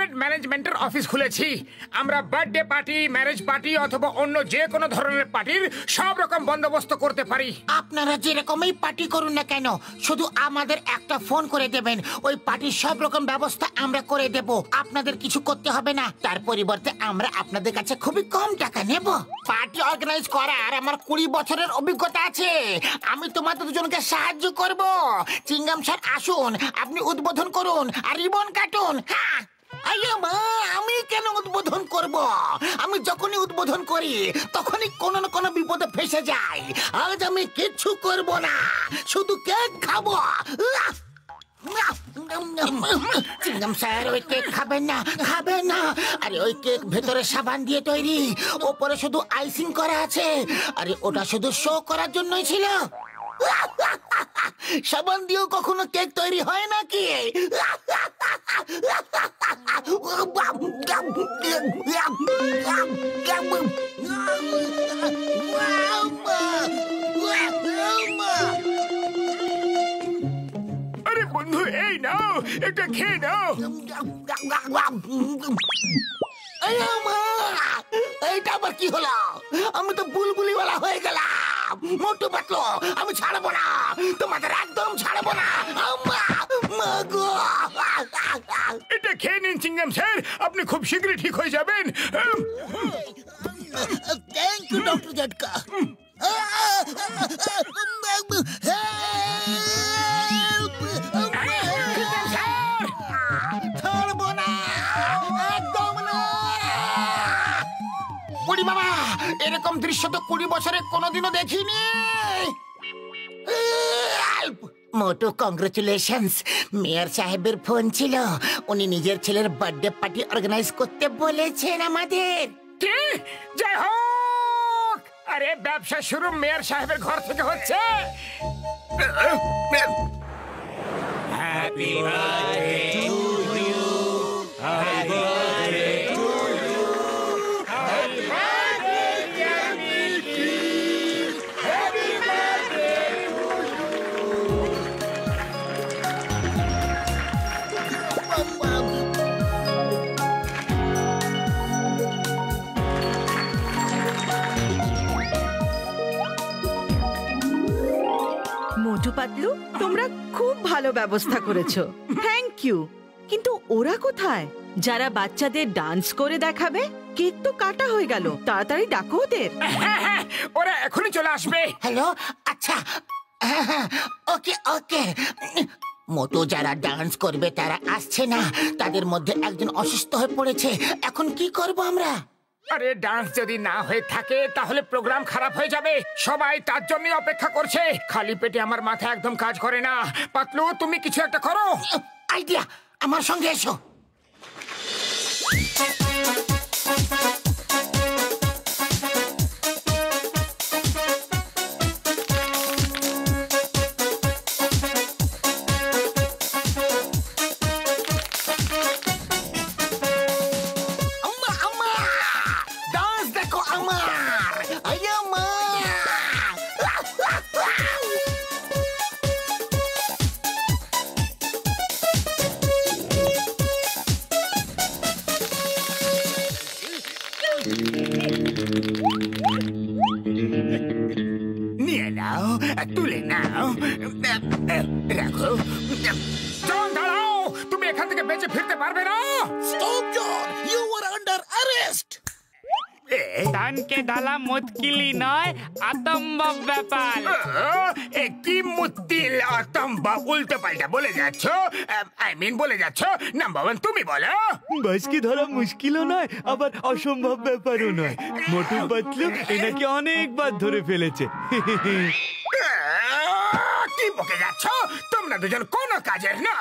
Event ম্যানেজমেন্টের office খুলেছি। আমরা বার্থডে পার্টি, ম্যারেজ পার্টি অথবা অন্য যে কোনো ধরনের পার্টির সব রকম বন্দোবস্ত করতে পারি। আপনারা যেরকমই পার্টি করুন না কেন, শুধু আমাদের একটা ফোন করে দেবেন, ওই পার্টির সব রকম ব্যবস্থা আমরা করে দেব। আপনাদের কিছু করতে হবে না, তার পরিবর্তে আমরা আপনাদের কাছে খুবই কম টাকা নেব। পার্টি অর্গানাইজ করার আমার 20 বছরের অভিজ্ঞতা আছে। আমি তোমাদের দুজনকে সাহায্য করব। চিঙ্গাম স্যার আসুন, আপনি উদ্বোধন করুন আর রিবন কাটুন। হ্যাঁ, আরে মা, আমি কেন উদ্বোধন করব? আমি যখনই উদ্বোধন করি তখনই কোনো না কোনো বিপদে ফেসে যাই। আজ আমি কিচ্ছু করব না, শুধু কেক খাবো। চিঙ্গাম স্যার, ওই কেক খাবেন না, খাবেন না। আরে ওই কেক ভেতরে সাবান দিয়ে তৈরি, ওপরে শুধু আইসিং করা আছে। আরে ওটা শুধু শো করার জন্যই ছিল। সাবান দিয়েও কখনো কেক তৈরি হয় নাকি? আরে বন্ধু, এই নাও, এটা খেয়ে নাও। এইটা আবার কি হলো? আমি তো বুলবুলিওয়ালা হয়ে গেলাম। মোটু পাতলো, আমি ছাড়বো না, তোমাদের একদম ছাড়বো না। এটা খেয়ে নিন চিঙ্গাম স্যার, আপনি খুব শীঘ্রই ঠিক হয়ে যাবেন। Thank you doctor Jhatka. ছাড়বো না, একদম না। বুড়ি বাবা, এরকম দৃশ্য তো 20 বছরে কোনোদিনও দেখিনি। মোটু, কংগ্রেচুলেশনস। মেয়র সাহেবের ফোন ছিল, উনি নিজের ছেলের বার্থডে পার্টি অর্গানাইজ করতে বলেছেন আমাদের। কি? জয় হোক! আরে ব্যবসা শুরু মেয়র সাহেবের ঘর থেকে হচ্ছে। Happy birthday to you, happy birthday to you, happy birthday dear Milky, happy birthday to Motu Patlu, তোমরা খুব ভালো ব্যবস্থা করেছো, থ্যাংক ইউ। কিন্তু ওরা কোথায়, যারা বাচ্চাদের ডান্স করে দেখাবে? কেক তো কাটা হয়ে গেল, তাড়াতাড়ি ডাকো ওদের। ওরা এখনই চলে আসবে। হ্যালো, আচ্ছা, ওকে ওকে। মোটু, যারা ডান্স করবে তারা আসছে না, তাদের মধ্যে একজন অসুস্থ হয়ে পড়েছে। এখন কি করব আমরা? আরে ডান্স যদি না হয়ে থাকে তাহলে প্রোগ্রাম খারাপ হয়ে যাবে। সবাই তার জন্যই অপেক্ষা করছে। খালি পেটে আমার মাথা একদম কাজ করে না। পাতলু, তুমি কিছু একটা করো। আইডিয়া, আমার সঙ্গে এসো। নিয়ে নাও, তুলে নাও, রাখো। জন, দাঁড়াও, তুমি এখান থেকে বেঁচে ফিরতে পারবে না। Stop, John! You were under arrest! দানকে ঢালা মুশকিলই নয়, আতম্বব ব্যাপার। কি মুত্তিল আতম্বা উল্টো পাল্টা বলে যাচ্ছ? বলে যাচ্ছ। নাম্বার ওয়ান তুমি বলো। বাসকে ধরা মুশকিলও নয়, আবার অসম্ভব ব্যাপারও নয়। মোটু পাতলু এনাকে অনেকবার ধরে ফেলেছে। কি বকে যাচ্ছ? তোমরা দুজন কোনো কাজের না।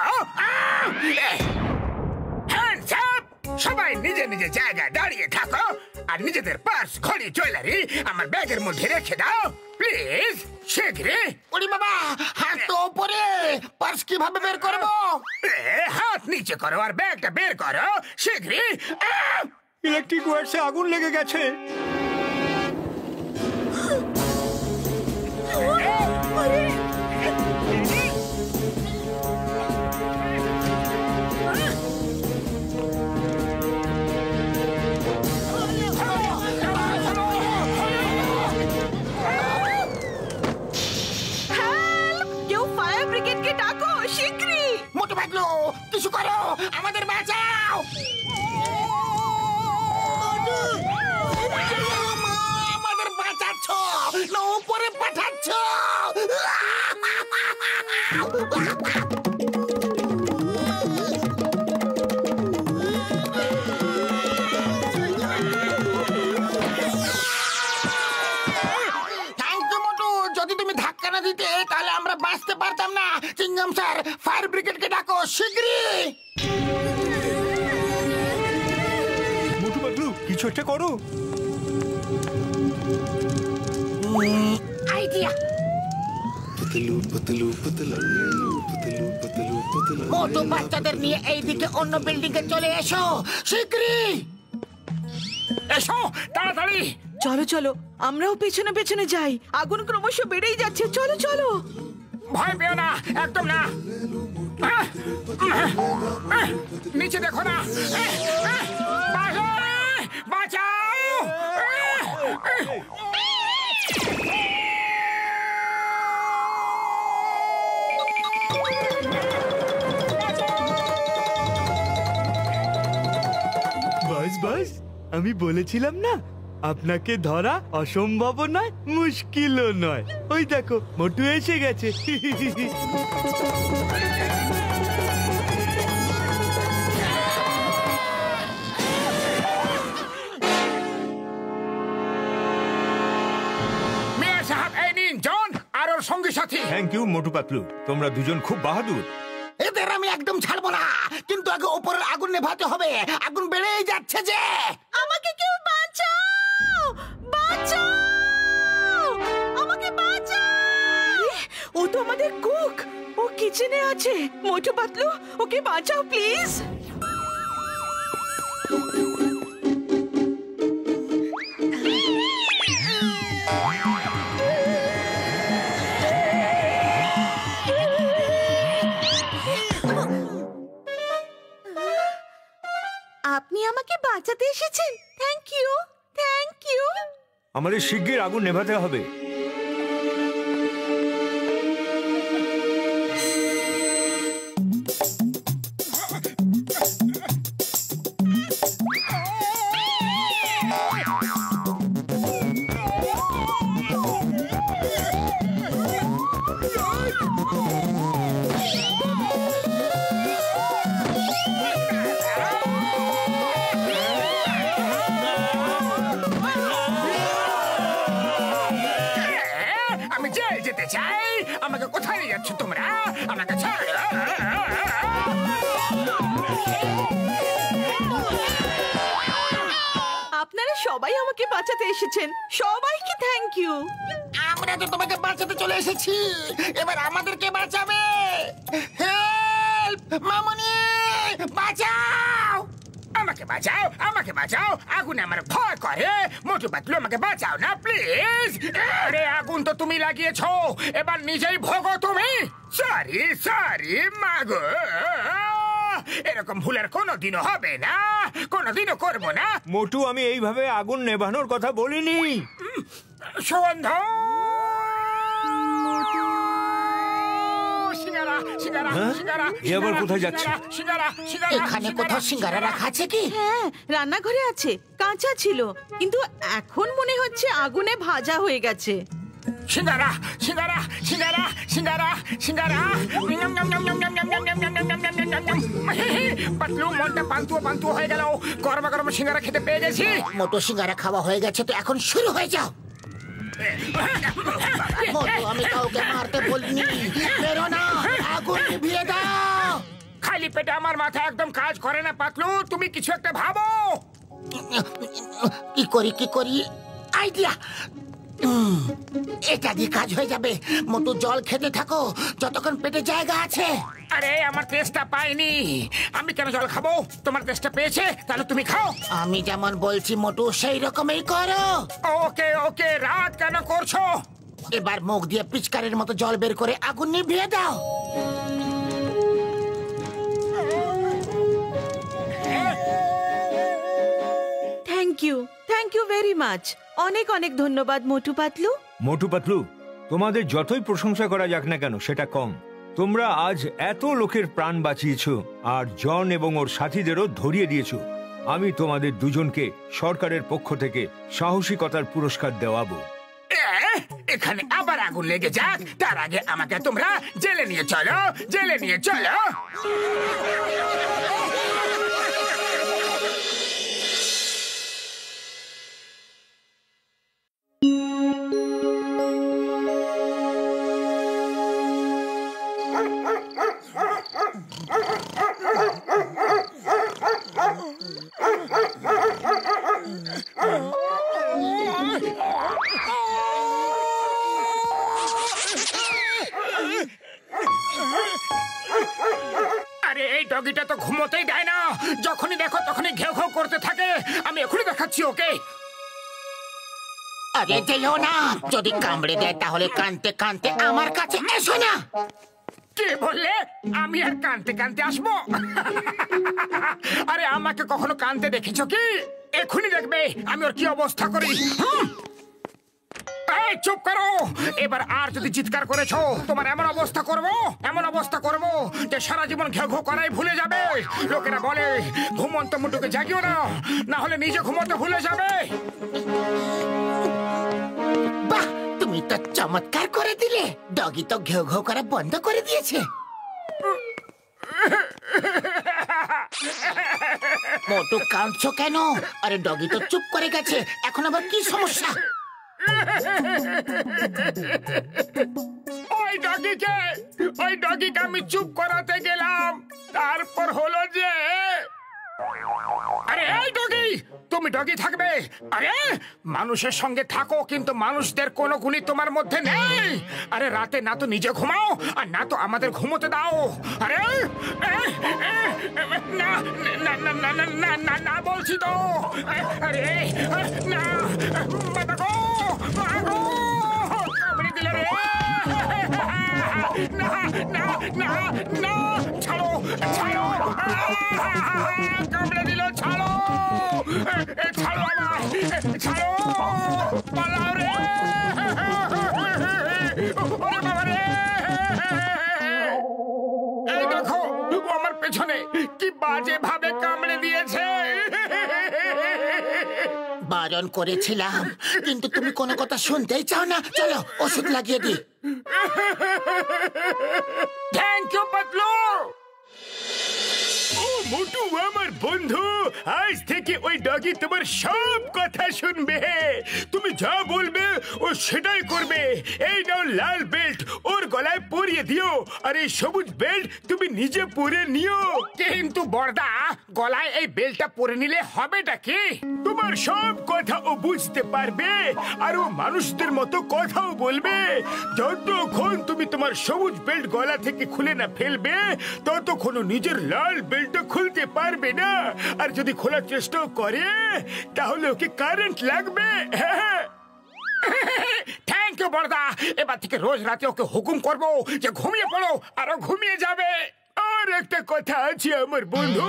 Hands up! সবাই নিজে নিজে জায়গায় দাঁড়িয়ে থাকো আর নিজেদের পার্স, ঘড়ি, জুয়েলারি আমার ব্যাগের মধ্যে রেখে দাও প্লিজ। শীঘ্রই। ওরে বাবা, হাত তো উপরে, পার্স কিভাবে বের করব? হাত নিচে করো আর ব্যাগটা বের করো শীঘ্রই। ইলেকট্রিক ওয়্যারসে আগুন লেগে গেছে। আমাদের বাঁচাও। আমাদের বাঁচাচ্ছ না উপরে পাঠাচ্ছ? তাহলে আমরা বাঁচতে পারতাম না। চিংগাম স্যার, ফায়ার ব্রিগেডকে ডাকো শীঘ্রই। মোটু পাতলু কিছু একটা করো। আইডিয়া। মোটু বাচ্চাদের নিয়ে এইদিকে অন্য বিল্ডিং এ চলে এসো শীঘ্রই। এসো তাড়াতাড়ি। চলো চলো, আমরাও পেছনে পেছনে যাই। আগুন ক্রমশ বেড়েই যাচ্ছে। চলো চলো। ভয় পেও না, একদম না। নিচে দেখো না। বাঁচাও। বাস বাস, আমি বলেছিলাম না আপনাকে ধরা অসম্ভব নয়, মুশকিলও নয়। ওই দেখো মোটু এসে গেছে। মেয়র সাহেব, এই নিন জন আর ওর সঙ্গী সাথী। থ্যাংক ইউ মোটু পাতলু, তোমরা দুজন খুব বাহাদুর। এদের আমি একদম ছাড়বো না, কিন্তু আগে উপরের আগুন নেভাতে হবে। আগুন বেড়েই যাচ্ছে যে। আমাকে কেউ বাঁচাও, বাঁচাও, আমাকে বাঁচাও। ও তো আমাদের কুক, ও কিচেনে আছে। মোটু পাতলু, ওকে বাঁচাও প্লিজ। আপনি আমাকে বাঁচাতে এসেছেন। Thank you, thank you. আমাদের শিগগির আগুন নেভাতে হবে। আমি জেল যেতে চাই। আমাকে কোথায় নিয়ে যাচ্ছ তোমরা? আমাকে ছাড়ো। আপনারা সবাই আমাকে বাঁচাতে এসেছেন, সবাইকে থ্যাংক ইউ। আমরা তো তোমাকে বাঁচাতে চলে এসেছি, এবার আমাদেরকে বাঁচাবে। হেল্প মামনি, বাঁচাও। আমাকে বাঁচাও, আমাকে বাঁচাও। আগুন আমার ভয় করে। মোটু পাতলু, আমাকে বাঁচাও না প্লিজ। আরে আগুন তো তুমি লাগিয়েছো, এবার নিজেই ভোগো তুমি। সরি সরি মাগো, এরকম ভুলের কোনোদিনও হবে না, কোনোদিনও করবো না। মোটু, আমি এইভাবে আগুন নেভানোর কথা বলিনি। সুগন্ধ, সিঙ্গারা সিঙ্গারা হ্যাঁ? সিঙ্গারা। এ আবার কোথায় যাচ্ছে? সিঙ্গারা সিঙ্গারা। এখানে কোথাও সিঙ্গারা রাখা আছে কি? হ্যাঁ, রান্নাঘরে আছে। কাঁচা ছিল, কিন্তু এখন মনে হচ্ছে আগুনে ভাজা হয়ে গেছে। সিঙ্গারা সিঙ্গারা সিঙ্গারা সিঙ্গারা সিঙ্গারা। পাতলু, মনটা পান্তুয়া পান্তুয়া হয়ে গেল। গরমা গরম সিঙ্গারা খেতে পেয়ে গেছি। মোটো সিঙ্গারা খাওয়া হয়ে গেছে, তো এখন শুরু হয়ে যাও। মোটো, আমি কাউকে মারতে বলিনি। বেরো না, আগুন নিভিয়ে দাও। খালি পেটে আমার মাথা একদম কাজ করে না পাতলু, তুমি কিছু একটা ভাবো। কি করি আইডিয়া। এটা দিয়ে কাজ হয়ে যাবে। মোটু, জল খেতে থাকো যতক্ষণ পেটে জায়গা আছে। আরে আমার তেষ্টা পাইনি, আমি কেন জল খাবো? তোমার তেষ্টা পেয়েছে, তাহলে তুমি খাও। আমি যেমন বলছি মোটু, সেই রকমই করো। ওকে ওকে, রাত কেন করছো? এবার মুখ দিয়ে পিচকারির মতো জল বের করে আগুন নিভিয়ে দাও। Thank you very much. অনেক অনেক ধন্যবাদ মোটু পাতলু। মোটু পাতলু, তোমাদের যতই প্রশংসা করা যাক না কেন সেটা কম। তোমরা আজ এত লোকের প্রাণ বাঁচিয়েছো আর জন এবং ওর সাথীদেরও ধরিয়ে দিয়েছো। আমি তোমাদের দুজনকে সরকারের পক্ষ থেকে সাহসিকতার পুরস্কার দেওয়াবো। এখানে আবার আগুন লেগে যাক, তার আগে আমাকে তোমরা জেলে নিয়ে চলো, জেলে নিয়ে চলো। আরে এই ডগিটা তো ঘুমোতেই দেয় না, যখনই দেখো তখনই ঘেউ ঘেউ করতে থাকে। আমি এখনই দেখাচ্ছি ওকে। আরে যেও না, যদি কামড়ে দেয় তাহলে কানতে কানতে আমার কাছে এসো না। কে বললে আমি আর কানতে কানতে আসবো? আরে আমাকে কখনো কানতে দেখেছো কি? এখনই দেখবে আমি ওর কি অবস্থা করি। এই চুপ করো, এবার আর যদি চিৎকার করেছো তোমার এমন অবস্থা করবো যে সারা জীবন ঘেউ ঘেউ করাই ভুলে যাবে। লোকেরা বলে ঘুমন্ত মুটুকে জাগিও না, না হলে নিজে ঘুমোতে ভুলে যাবে। বাহ, তুমি তো চমৎকার করে দিলে। ডগি তো ঘেউ ঘেউ করা বন্ধ করে দিয়েছে। মোটু কাঁদছো কেন? আরে ডগি তো চুপ করে গেছে, এখন আবার কি সমস্যা? ওই ডগিকে আমি চুপ করাতে গেলাম, তারপর হলো যে আরে এই ডগি, তুমি ডগি থাকবে? আরে মানুষের সঙ্গে থাকো, কিন্তু মানুষদের কোনো গুণই তোমার মধ্যে নেই। আরে রাতে না তো নিজে ঘুমাও আর না তো আমাদের ঘুমোতে দাও। আরে না না না না না না না না বলছি তো। আরে না বাবা গো, মাগো কামড়ে দিলে রে। না না না না, ছাড়ো ছাড়ো, কামড়ে দিল, ছাড়ো ছাড়ো আমায়, ছাড়ো, পালাও রে। ওরে বাবা রে, এই দেখো ও আমার পেছনে কি বাজে ভাবে কামড়ে দিয়েছে। বারণ করেছিলাম, কিন্তু তুমি কোনো কথা শুনতেই চাও না। চলো ওষুধ লাগিয়ে দিই। Thank you Patlu. ও মোটু আমার বন্ধু, আজ থেকে ওই ডগি তোমার সব কথা শুনবে। তুমি যা বলবে ও সেটাই করবে। এই নাও লাল বেল্ট, ওর গলায় পরিয়ে দিও, আর এই সবুজ বেল্ট তুমি নিজে পরে নিও। কিন্তু বড়দা, গলায় এই বেল্টটা পরে নিলে হবেটা কি? তোমার সব কথা ও বুঝতে পারবে, আর ও মানুষদের মতো কথাও বলবে। যতক্ষণ তুমি তোমার সবুজ বেল্ট গলা থেকে খুলে না ফেলবে, ততক্ষণ নিজের লাল বেল্টটা খুলতে পারবে না। আর যদি খোলার চেষ্টা করে তাহলে ওকে কারেন্ট লাগবে। থ্যাংক ইউ বড়দা, এবার থেকে রোজ রাতে ওকে হুকুম করবো যে ঘুমিয়ে পড়ো, আর ও ঘুমিয়ে যাবে। আর একটা কথা আছে আমার বন্ধু,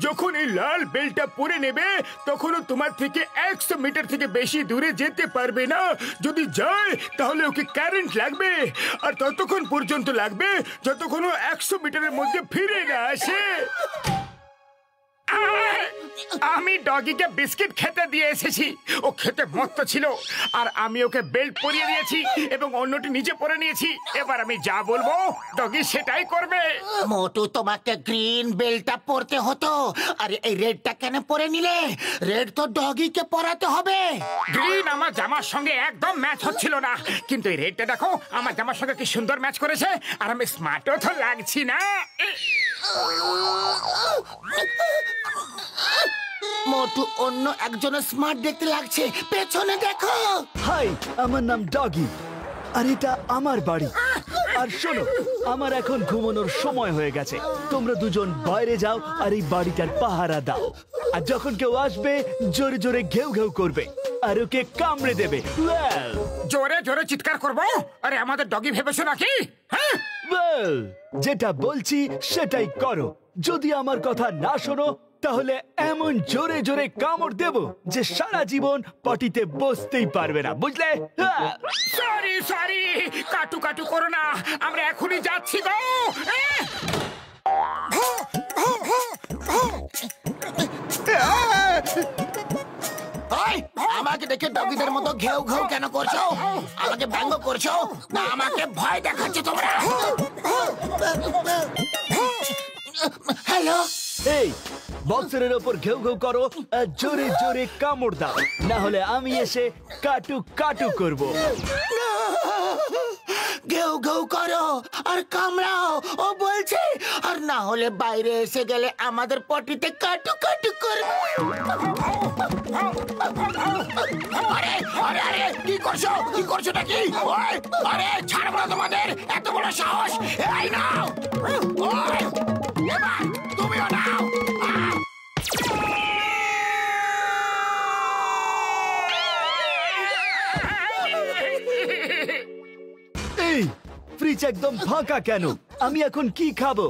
যখন এই লাল বেল্টটা পরে নেবে তখন তোমার থেকে 100 মিটার থেকে বেশি দূরে যেতে পারবে না। যদি যায় তাহলে ওকে কারেন্ট লাগবে, আর ততক্ষণ পর্যন্ত লাগবে যতক্ষণ 100 মিটারের মধ্যে ফিরে না আসে। আমি ডগিকে বিস্কিট খেতে দিয়ে এসেছি, ও খেতে মস্ত ছিল, আর আমি ওকে বেল্ট পরিয়ে দিয়েছি এবং অন্যটি নিচে পরে নিয়েছি। এবার আমি যা বলবো ডগি সেটাই করবে। মোটু, তোমাকে গ্রিন বেল্টটা পরতে হতো, আর এই রেডটা কেন পরে নিলে? রেড তো ডগিকে পরাতে হবে। গ্রিন আমার জামার সঙ্গে একদম ম্যাচ হচ্ছিল না, কিন্তু এই রেডটা দেখো আমার জামার সঙ্গে কি সুন্দর ম্যাচ করেছে, আর আমি স্মার্টও তো লাগছি না। মোটু, অন্য একজনের স্মার্ট দেখতে লাগছে, পেছনে দেখো। হাই, আমার নাম ডগি, আর এটা আমার বাড়ি। আর শোনো, আমার এখন ঘুমানোর সময় হয়ে গেছে। তোমরা দুজন বাইরে যাও আর এই বাড়িটার পাহারা দাও। আর যখন কেউ আসবে জোরে জোরে ঘেউ ঘেউ করবে আর ওকে কামড়ে দেবে। জোরে জোরে চিৎকার করবো? আরে আমাদের ডগি ভেবেছো নাকি? হ্যাঁ, যেটা বলছি সেটাই করো। যদি আমার কথা না শোনো তাহলে এমন জোরে জোরে কামড় দেব যে সারা জীবন পটিতে বসতেই পারবে না, বুঝলে? সরি সরি, কাটু কাটু করো না, আমরা এখনই যাচ্ছি গো। আমাকে দেখে ডগিদের মতো ঘেউ ঘেউ কেন করছো? আমাকে ব্যঙ্গ করছো না আমাকে ভয় দেখাচ্ছ তোমরা? হ্যালো, এই বক্সের ওপর ঘেউ ঘেউ করো আর জোরে জোরে কামড় দাও, না হলে আমি এসে কাটু কাটু করব। ঘেউ ঘেউ করো আর কামড়াও, ও বলছে, আর না হলে বাইরে এসে গেলে আমাদের পটিতে কাটু কাটু করবে। আরে আরে আরে, কি করছো? কি করছো নাকি? আরে ছাড়বো না তোমাদের, এত বড় সাহস! এই নাও, এবার তুমিও নাও। এই ফ্রিজ একদম ফাঁকা কেন? আমি এখন কি খাবো?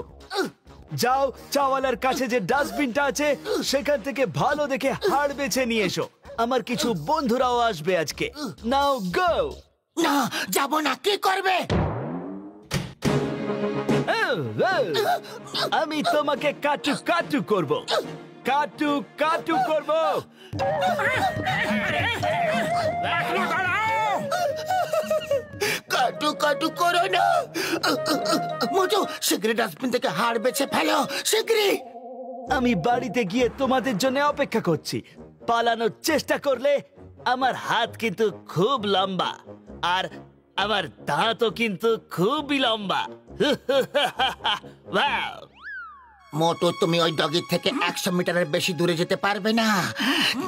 যাও, চাওয়ালার কাছে যে ডাস্টবিনটা আছে সেখান থেকে ভালো দেখে হাড় বেছে নিয়ে এসো। আমার কিছু বন্ধুরাও আসবে আজকে। নাও গো। না, যাবো না। কি করবে? আমি তোমাকে কাটু কাটু করব, কাটু কাটু করব। কাটু কাটু করো না। মোটু, শীঘ্রই ডাস্টবিন থেকে হাড় বেছে ফেলো, শীঘ্রই। আমি বাড়িতে গিয়ে তোমাদের জন্য অপেক্ষা করছি। পালানোর চেষ্টা করলে আমার হাত কিন্তু খুব লম্বা, আর আমার দাঁতও কিন্তু খুবই লম্বা। মোটু, তুমি ওই ডগির থেকে 100 মিটারের বেশি দূরে যেতে পারবে না,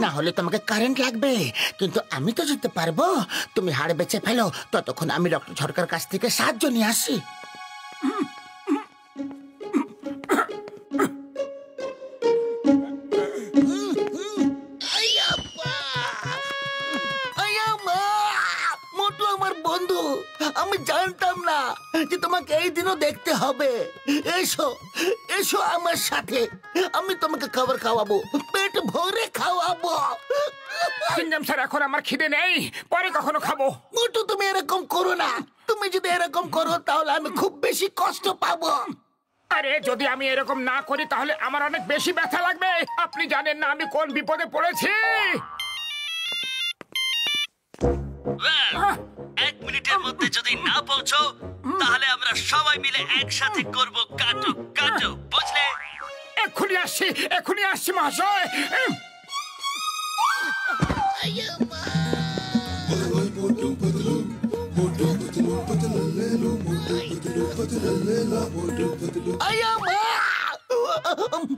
না হলে তোমাকে কারেন্ট লাগবে। কিন্তু আমি তো যেতে পারবো। তুমি হাড় বেছে ফেলো, ততক্ষণ আমি ডক্টর ঝটকার কাছ থেকে সাহায্য নিয়ে আসি। মোটু আমার বন্ধু, আমি জানতাম না যে তোমাকে এই দিনও দেখতে হবে। এসো এসো আমার সাথে, আমি তোমাকে খাবার খাওয়াবো, পেট ভরে খাওয়াবো। সিঙ্গাম স্যার, এখন আমার খিদে নেই, পরে কখনো খাবো। মোটু, তুমি এরকম করো না। তুমি যদি এরকম করো তাহলে আমি খুব বেশি কষ্ট পাবো। আরে, যদি আমি এরকম না করি তাহলে আমার অনেক বেশি ব্যথা লাগবে। আপনি জানেন না আমি কোন বিপদে পড়েছি। 1 মিনিটের মধ্যে যদি না পৌঁছো তাহলে আমরা সবাই মিলে একসাথে করব কাটু কাটু, বুঝলে? এক্ষুনি আসছি, এক্ষুনি আসছি মহাশয়।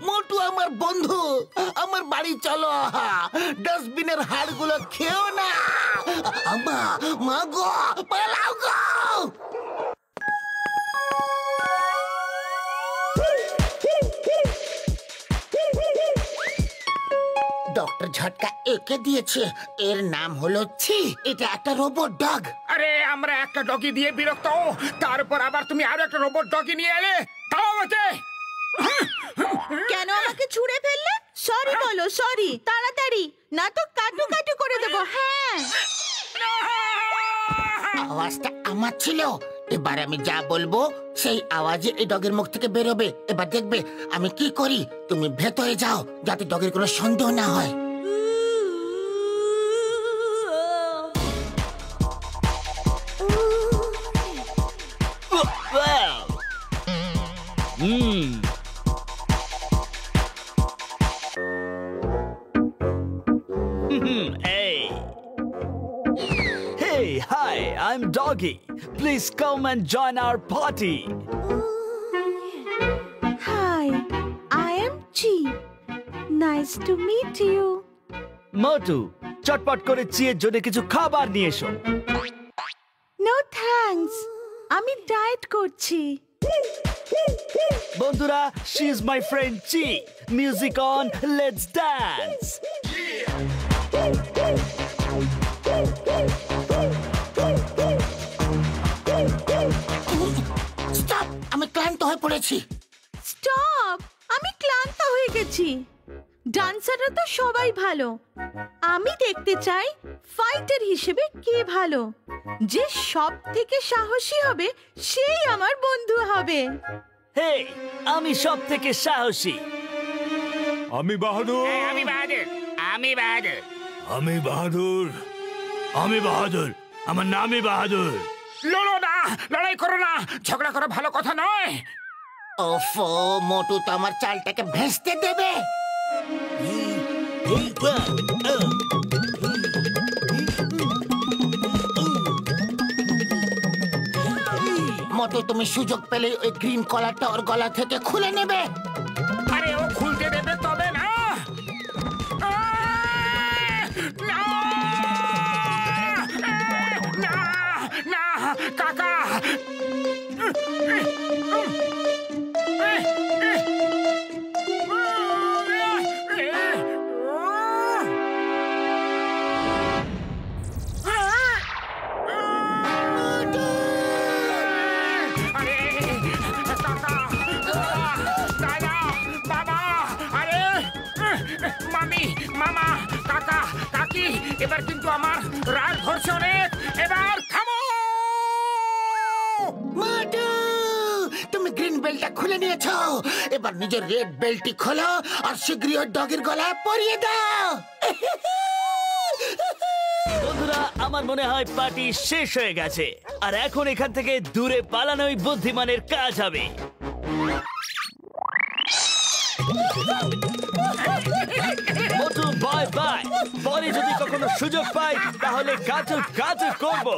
মোটু আমার বন্ধু, আমার বাড়ি চলো। ডাস্টবিনের হাড়গুলো খেও না। মা গো, পালাও গো। ডক্টর ঝটকা একে দিয়েছে, এর নাম হলো ছি। এটা একটা রোবট ডগ। আরে, আমরা একটা ডগি দিয়ে বিরক্ত, তারপর আবার তুমি আরো একটা রোবট ডগি নিয়ে এলে। তাও আমাকে কেন আমাকে ছুঁড়ে ফেললে? সরি বলো, সরি তাড়াতাড়ি, না তো কাটু কাটু করে দেবো। হ্যাঁ, আওয়াজটা আমার ছিল। এবার আমি যা বলবো সেই আওয়াজে এই ডগের মুখ থেকে বেরোবে। এবার দেখবে আমি কি করি। তুমি ভেতরে যাও যাতে ডগের কোনো সন্দেহ না হয়। Hey, hi, I'm Doggy. Please come and join our party. Hi, I am Chi. Nice to meet you. মোটু, চটপট করে চিয়ের জন্য কিছু খাবার নিয়ে এসো। No thanks. আমি ডায়েট করছি। বন্ধুরা, she is my friend Chi. Music on, let's dance. Stop, আমি ক্লান্ত হয়ে পড়েছি। স্টপ, আমি ক্লান্ত হয়ে গেছি। ডান্সাররা তো সবাই ভালো, আমি দেখতে চাই ফাইটার হিসেবে কে ভালো। যে সব থেকে সাহসী হবে সেই আমার বন্ধু হবে। হে, আমি সব থেকে সাহসী। আমি বাহাদুর। আমি বাহাদুর, আমি বাহাদুর। আমি বাহাদুর, আমি বাহাদুর, আমার নামই বাহাদুর। লড়ো না, লড়াই করো না, ঝগড়া করা ভালো কথা নয়। ওফো, মোটু তো আমার চালটাকে ভেস্তে দেবে। মোটু, তুমি সুযোগ পেলে ওই গ্রিন কলারটা ওর গলা থেকে খুলে নেবে। আরে ও খুলতে দেবে তবে না। না, না, না, কাকা। মামা, কাকা, কাকি, এবার কিন্তু আমার রাগ ধরছে অনেক। এবার থামো। মোটু, তুমি গ্রিন বেল্টটা খুলে নিয়েছো, এবার নিজের রেড বেল্টটি খোলো আর শীঘ্রই ওর ডগের গলায় পরিয়ে দাও। বন্ধুরা, আমার মনে হয় পার্টি শেষ হয়ে গেছে, আর এখন এখান থেকে দূরে পালানোই বুদ্ধিমানের কাজ হবে। মোটু, বাই বাই। পরে যদি কখনো সুযোগ পাই তাহলে কাজু কাজু করবো।